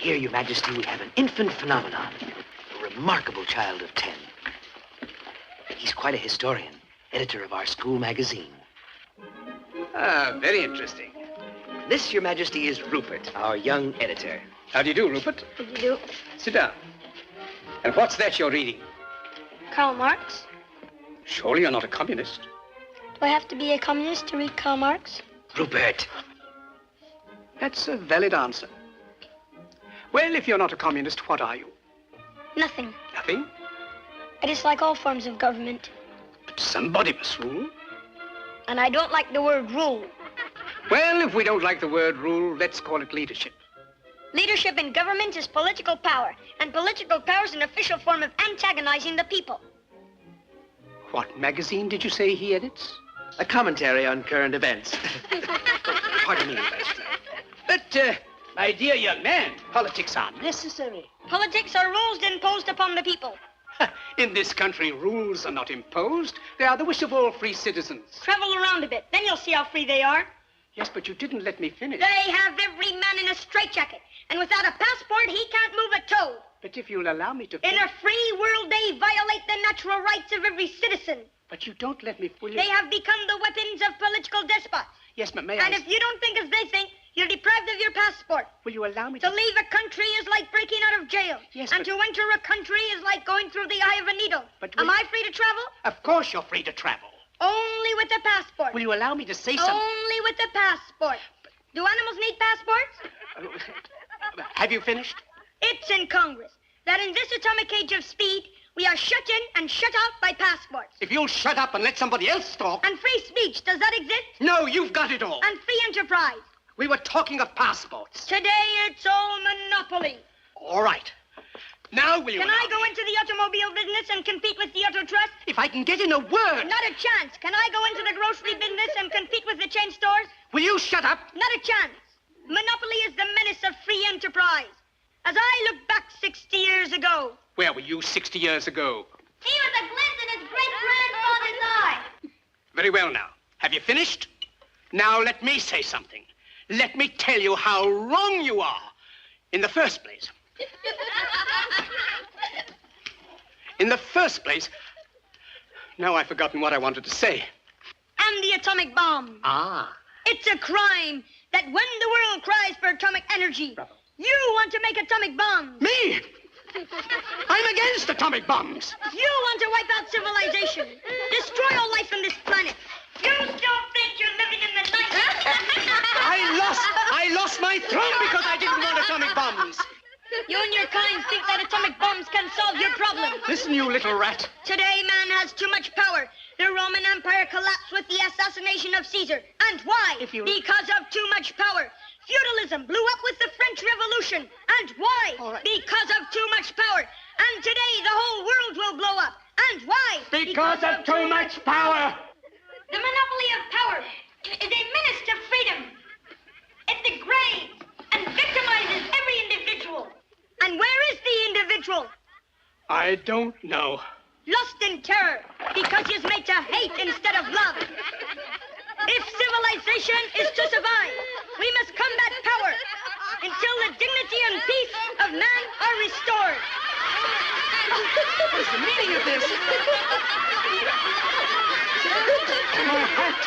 Here, Your Majesty, we have an infant phenomenon, a remarkable child of 10. He's quite a historian, editor of our school magazine. Ah, very interesting. This, Your Majesty, is Rupert, our young editor. How do you do, Rupert? How do you do? Sit down. And what's that you're reading? Karl Marx. Surely you're not a communist. Do I have to be a communist to read Karl Marx? Rupert! That's a valid answer. Well, if you're not a communist, what are you? Nothing. Nothing? I dislike all forms of government. But somebody must rule. And I don't like the word rule. Well, if we don't like the word rule, let's call it leadership. Leadership in government is political power, and political power is an official form of antagonizing the people. What magazine did you say he edits? A commentary on current events. Pardon me, Your Majesty. But, my dear young man, politics are necessary. Politics are rules imposed upon the people. In this country, rules are not imposed. They are the wish of all free citizens. Travel around a bit, then you'll see how free they are. Yes, but you didn't let me finish. They have every man in a straitjacket, and without a passport, he can't move a toe. But if you'll allow me to In a free world, they violate the natural rights of every citizen. But you don't let me fully... They have become the weapons of political despots. Yes, but may And if you don't think as they think, you're deprived of your passport. Will you allow me To leave a country is like breaking out of jail. Yes, and but... to enter a country is like going through the eye of a needle. But Am I free to travel? Of course you're free to travel. Only with a passport. Will you allow me to say something? Only with a passport. Do animals need passports? Have you finished? It's in Congress that in this atomic age of speed, we are shut in and shut out by passports. If you'll shut up and let somebody else talk... And free speech, does that exist? No, you've got it all. And free enterprise. We were talking of passports. Today, it's all monopoly. All right. Now will you... Can I go into the automobile business and compete with the Auto Trust? If I can get in a word... Not a chance. Can I go into the grocery business and compete with the chain stores? Will you shut up? Not a chance. Monopoly is the menace of free enterprise. As I look back 60 years ago... Where were you 60 years ago? He was a glint in his great-grandfather's eye. Very well now. Have you finished? Now let me say something. Let me tell you how wrong you are. In the first place... In the first place... Now I've forgotten what I wanted to say. And the atomic bomb. Ah. It's a crime that when the world cries for atomic energy, Bravo. You want to make atomic bombs. Me? I'm against atomic bombs. You want to wipe out civilization, destroy all life on this planet. You still think you're living in the night? I lost my throne because I didn't want atomic bombs. You and your kind think that atomic bombs can solve your problem. Listen, you little rat. Today, man has too much power. The Roman Empire collapsed with the assassination of Caesar. And why? Because of too much power. Feudalism blew up with the French Revolution. And why? All right. Because of too much power. And today, the whole world will blow up. And why? Because of too much power. The monopoly of power is a menace to freedom. It degrades and victimizes every individual. And where is the individual? I don't know. Lost in terror because he's made to hate instead of love. If civilization is to survive, we must combat power until the dignity and peace of man are restored. What is the meaning of this? My hat.